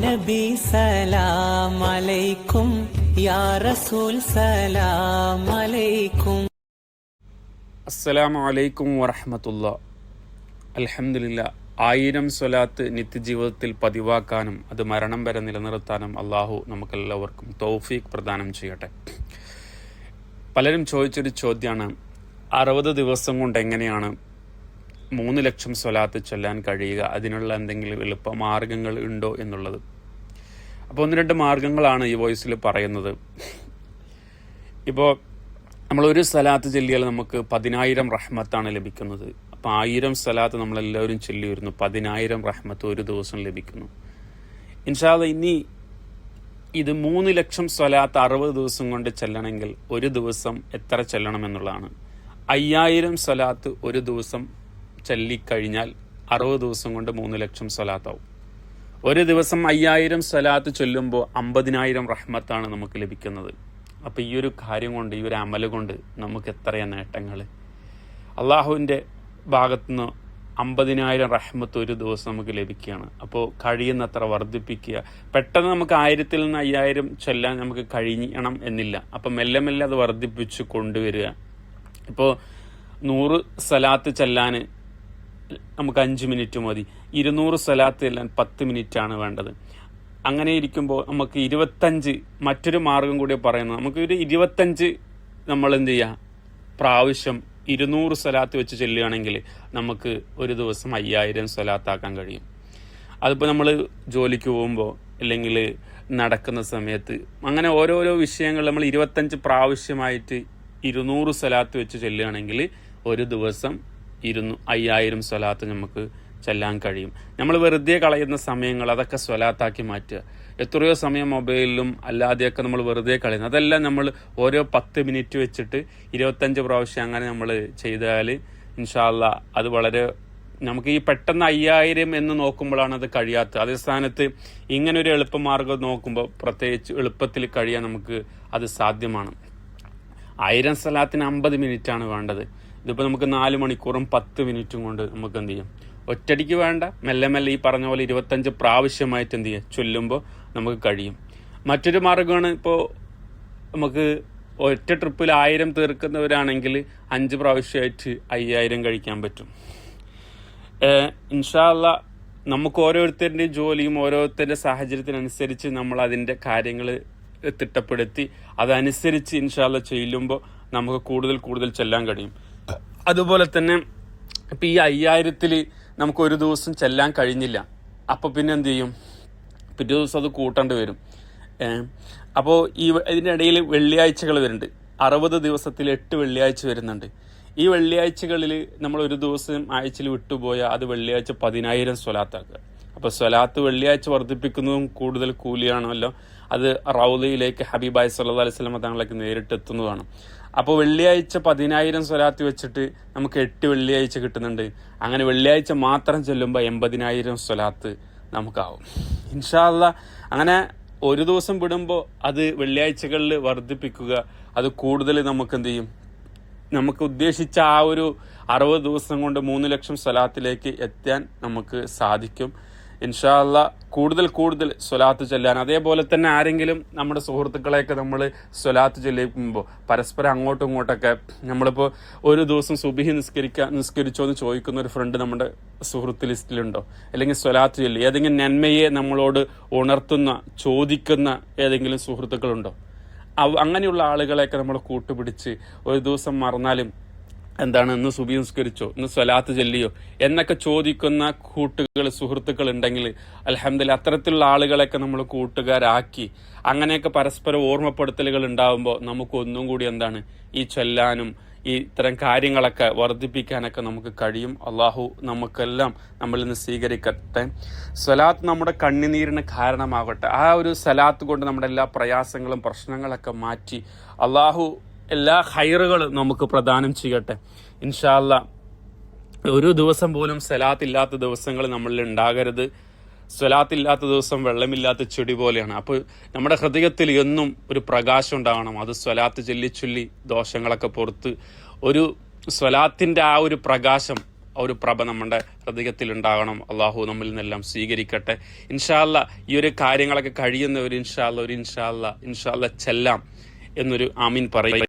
നബി സലാം അലൈക്കും, യാ റസൂൽ സലാം അലൈക്കും. അസ്സലാമു അലൈക്കും വറഹ്മത്തുള്ളാഹി. അൽഹംദുലില്ലാ. 1000 സ്വലാത്ത് നിത്യജീവിതത്തിൽ പതിവാക്കാനും അത് മരണം വരെ നിലനിർത്താനും അള്ളാഹു നമുക്കെല്ലാവർക്കും തൗഫീഖ് പ്രദാനം ചെയ്യട്ടെ. പലരും ചോദിച്ചൊരു ചോദ്യമാണ്, 60 ദിവസം കൊണ്ട് എങ്ങനെയാണ് 3 ലക്ഷം സ്വലാത്ത് ചൊല്ലാൻ കഴിയുക, അതിനുള്ള എന്തെങ്കിലും എളുപ്പമാർഗങ്ങൾ ഉണ്ടോ എന്നുള്ളത്. അപ്പോൾ 1-2 മാർഗങ്ങളാണ് ഈ വോയിസിൽ പറയുന്നത്. ഇപ്പോൾ നമ്മൾ ഒരു സ്വലാത്ത് ചൊല്ലിയാൽ നമുക്ക് 10,000 റഹ്മത്താണ് ലഭിക്കുന്നത്. അപ്പോൾ 1000 സ്വലാത്ത് നമ്മളെല്ലാവരും ചൊല്ലി വരുന്നു, 10,000 റഹ്മത്ത് ഒരു ദിവസം ലഭിക്കുന്നു. ഇൻഷാ അല്ലാഹ് ഇനി ഇത് 3 ലക്ഷം സ്വലാത്ത് 60 ദിവസം കൊണ്ട് ചെല്ലണമെങ്കിൽ ഒരു ദിവസം എത്ര ചെല്ലണം എന്നുള്ളതാണ്. 5000 സ്വലാത്ത് ഒരു ദിവസം ചൊല്ലിക്കഴിഞ്ഞാൽ 60 ദിവസം കൊണ്ട് 3 ലക്ഷം സ്വലാത്താവും. ഒരു ദിവസം 5000 സ്വലാത്ത് ചൊല്ലുമ്പോൾ 50,000 റഹ്മത്താണ് നമുക്ക് ലഭിക്കുന്നത്. അപ്പോൾ ഈ ഒരു കാര്യം കൊണ്ട്, ഈ ഒരു അമല് കൊണ്ട് നമുക്ക് എത്രയാ നേട്ടങ്ങൾ. അള്ളാഹുവിൻ്റെ ഭാഗത്തുനിന്ന് 50,000 റഹ്മത്ത് ഒരു ദിവസം നമുക്ക് ലഭിക്കുകയാണ്. അപ്പോൾ കഴിയുന്നത്ര വർദ്ധിപ്പിക്കുക. പെട്ടെന്ന് നമുക്ക് 1000-ൽ നിന്ന് 5000 ചൊല്ലാൻ നമുക്ക് കഴിയണം എന്നില്ല. അപ്പം മെല്ലെ മെല്ലെ അത് വർദ്ധിപ്പിച്ച് കൊണ്ടുവരിക. ഇപ്പോൾ 100 സ്വലാത്ത് ചെല്ലാൻ നമുക്ക് 5 മിനിറ്റ് മതി. 200 സ്വലാത്ത് ചെല്ലാൻ 10 മിനിറ്റാണ് വേണ്ടത്. അങ്ങനെ ഇരിക്കുമ്പോൾ നമുക്ക് 25 മറ്റൊരു മാർഗം കൂടി പറയുന്നത്, നമുക്ക് ഒരു 25 നമ്മൾ എന്ത് ചെയ്യുക, പ്രാവശ്യം 200 സ്വലാത്ത് വെച്ച് ചെല്ലുകയാണെങ്കിൽ നമുക്ക് ഒരു ദിവസം 5000 സ്വലാത്താക്കാൻ കഴിയും. അതിപ്പോൾ നമ്മൾ ജോലിക്ക് പോകുമ്പോൾ അല്ലെങ്കിൽ നടക്കുന്ന സമയത്ത് അങ്ങനെ ഓരോരോ വിഷയങ്ങൾ നമ്മൾ 25 പ്രാവശ്യമായിട്ട് 200 സ്വലാത്ത് വെച്ച് ചെല്ലുകയാണെങ്കിൽ ഒരു ദിവസം 5000 സ്വലാത്ത് നമുക്ക് ചെല്ലാൻ കഴിയും. നമ്മൾ വെറുതെ കളയുന്ന സമയങ്ങൾ അതൊക്കെ സ്വലാത്താക്കി മാറ്റുക. എത്രയോ സമയം മൊബൈലിലും അല്ലാതെയൊക്കെ നമ്മൾ വെറുതെ കളയുന്നു. അതെല്ലാം നമ്മൾ ഓരോ 10 മിനിറ്റ് വെച്ചിട്ട് 25 പ്രാവശ്യം അങ്ങനെ നമ്മൾ ചെയ്താൽ ഇൻഷാ അല്ലാഹ് അത് വളരെ നമുക്ക് ഈ പെട്ടെന്ന് 5000 എന്ന് നോക്കുമ്പോഴാണ് അത് കഴിയാത്തത്. അതേ സ്ഥാനത്ത് ഇങ്ങനൊരു എളുപ്പമാർഗ്ഗം നോക്കുമ്പോൾ പ്രത്യേകിച്ച് എളുപ്പത്തിൽ കഴിയാൻ നമുക്ക് അത് സാധ്യമാണ്. 1000 സ്വലാത്തിന് 50 മിനിറ്റാണ് വേണ്ടത്. ഇതിപ്പോൾ നമുക്ക് 4 മണിക്കൂറും 10 മിനിറ്റും കൊണ്ട് നമുക്ക് എന്ത് ചെയ്യും, ഒറ്റടിക്ക് വേണ്ട, മെല്ലെ മെല്ലെ ഈ പറഞ്ഞ പോലെ 25 പ്രാവശ്യമായിട്ട് എന്ത് ചെയ്യുക, ചൊല്ലുമ്പോൾ നമുക്ക് കഴിയും. മറ്റൊരു മാർഗ്ഗമാണ്, ഇപ്പോൾ നമുക്ക് ഒറ്റ ട്രിപ്പിൽ 1000 തീർക്കുന്നവരാണെങ്കിൽ 5 പ്രാവശ്യമായിട്ട് 5000 കഴിക്കാൻ പറ്റും. ഇൻഷാ അല്ലാഹ് നമുക്ക് ഓരോരുത്തരുടെയും ജോലിയും ഓരോരുത്തരുടെ സാഹചര്യത്തിനനുസരിച്ച് നമ്മൾ അതിൻ്റെ കാര്യങ്ങൾ തിട്ടപ്പെടുത്തി അതനുസരിച്ച് ഇൻഷാ അല്ലാഹ് ചെല്ലുമ്പോൾ നമുക്ക് കൂടുതൽ ചെല്ലാൻ കഴിയും. അതുപോലെ തന്നെ ഇപ്പം ഈ 5000-ൽ നമുക്ക് ഒരു ദിവസം ചെല്ലാൻ കഴിഞ്ഞില്ല, അപ്പോൾ പിന്നെ എന്ത് ചെയ്യും, പിറ്റേ ദിവസം അത് കൂട്ടേണ്ടി വരും. അപ്പോൾ ഇതിൻ്റെ ഇടയിൽ വെള്ളിയാഴ്ചകൾ വരുന്നുണ്ട്. 60 ദിവസത്തിൽ 8 വെള്ളിയാഴ്ച വരുന്നുണ്ട്. ഈ വെള്ളിയാഴ്ചകളിൽ നമ്മൾ ഒരു ദിവസം ആഴ്ചയിൽ വിട്ടുപോയാൽ അത് വെള്ളിയാഴ്ച 10,000 സ്വലാത്താക്കുക. അപ്പോൾ സ്വലാത്ത് വെള്ളിയാഴ്ച വർദ്ധിപ്പിക്കുന്നതും കൂടുതൽ കൂലിയാണല്ലോ. അത് റൗദയിലേക്ക് ഹബീബായി സല്ലല്ലാഹു അലൈഹി വസല്ലം തങ്ങളിലേക്ക് നേരിട്ട് എത്തുന്നതാണ്. അപ്പോൾ വെള്ളിയാഴ്ച 10,000 സ്വലാത്ത് വെച്ചിട്ട് നമുക്ക് 8 വെള്ളിയാഴ്ച കിട്ടുന്നുണ്ട്. അങ്ങനെ വെള്ളിയാഴ്ച മാത്രം ചെല്ലുമ്പോൾ 80,000 സ്വലാത്ത് നമുക്കാവും ഇൻഷാ അല്ലാഹ്. അങ്ങനെ ഒരു ദിവസം വിടുമ്പോൾ അത് വെള്ളിയാഴ്ചകളിൽ വർദ്ധിപ്പിക്കുക. അത് കൂടുതൽ നമുക്ക് എന്ത് ചെയ്യും, നമുക്ക് ഉദ്ദേശിച്ച ആ ഒരു 60 ദിവസം കൊണ്ട് 3 ലക്ഷം സ്വലാത്തിലേക്ക് എത്താൻ നമുക്ക് സാധിക്കും ഇൻഷാ അല്ലാഹ്. കൂടുതൽ സ്വലാത്ത് ചൊല്ലാൻ, അതേപോലെ തന്നെ ആരെങ്കിലും നമ്മുടെ സുഹൃത്തുക്കളെയൊക്കെ നമ്മൾ സ്വലാത്ത് ചൊല്ലിക്കുമ്പോൾ പരസ്പരം അങ്ങോട്ടും ഇങ്ങോട്ടൊക്കെ, നമ്മളിപ്പോൾ ഒരു ദിവസം സുബ്ഹി നിസ്കരിച്ചോ എന്ന് ചോദിക്കുന്ന ഒരു ഫ്രണ്ട് നമ്മുടെ സുഹൃത്ത് ലിസ്റ്റിലുണ്ടോ, അല്ലെങ്കിൽ സ്വലാത്ത് ചൊല്ലി ഏതെങ്കിലും നന്മയെ നമ്മളോട് ഉണർത്തുന്ന ചോദിക്കുന്ന ഏതെങ്കിലും സുഹൃത്തുക്കളുണ്ടോ, അങ്ങനെയുള്ള ആളുകളെയൊക്കെ നമ്മൾ കൂട്ടുപിടിച്ച് ഒരു ദിവസം മറന്നാലും എന്താണ്, ഇന്ന് സുബ്ഹി നിസ്കരിച്ചോ, ഇന്ന് സ്വലാത്ത് ചൊല്ലിയോ എന്നൊക്കെ ചോദിക്കുന്ന സുഹൃത്തുക്കൾ ഉണ്ടെങ്കിൽ അൽഹംദുലില്ലാഹ് അത്തരത്തിലുള്ള ആളുകളെയൊക്കെ നമ്മൾ കൂട്ടുകാരാക്കി അങ്ങനെയൊക്കെ പരസ്പരം ഓർമ്മപ്പെടുത്തലുകൾ ഉണ്ടാകുമ്പോൾ നമുക്ക് ഒന്നും കൂടി എന്താണ് ഈ ചൊല്ലാനും ഈ ഇത്തരം കാര്യങ്ങളൊക്കെ വർദ്ധിപ്പിക്കാനൊക്കെ നമുക്ക് കഴിയും. അള്ളാഹു നമുക്കെല്ലാം നമ്മളിൽ നിന്ന് സ്വീകരിക്കട്ടെ. സ്വലാത്ത് നമ്മുടെ കണ്ണുനീരിന് കാരണമാകട്ടെ. ആ ഒരു സ്വലാത്ത് കൊണ്ട് നമ്മുടെ എല്ലാ പ്രയാസങ്ങളും പ്രശ്നങ്ങളൊക്കെ മാറ്റി അള്ളാഹു എല്ലാ ഹൈറുകളും നമുക്ക് പ്രദാനം ചെയ്യട്ടെ ഇൻഷാ അല്ലാഹ്. ഒരു ദിവസം പോലും സ്വലാത്ത് ഇല്ലാത്ത ദിവസങ്ങൾ നമ്മളിൽ ഉണ്ടാകരുത്. സ്വലാത്തില്ലാത്ത ദിവസം വെള്ളമില്ലാത്ത ചെടി പോലെയാണ്. അപ്പോൾ നമ്മുടെ ഹൃദയത്തിൽ എന്നും ഒരു പ്രകാശം ഉണ്ടാവണം. അത് സ്വലാത്ത് ചൊല്ലി ദോഷങ്ങളൊക്കെ പുറത്ത് ഒരു സ്വലാത്തിൻ്റെ ആ ഒരു പ്രകാശം ഒരു പ്രഭ നമ്മുടെ ഹൃദയത്തിൽ ഉണ്ടാകണം. അള്ളാഹു നമ്മിൽ നിന്നെല്ലാം സ്വീകരിക്കട്ടെ. ഇൻഷാ അല്ലാ ഈ ഒരു കാര്യങ്ങളൊക്കെ കഴിയുന്നവർ ഇൻഷാ അല്ലാ ചെല്ലാം എന്നൊരു ആമീൻ പറയും.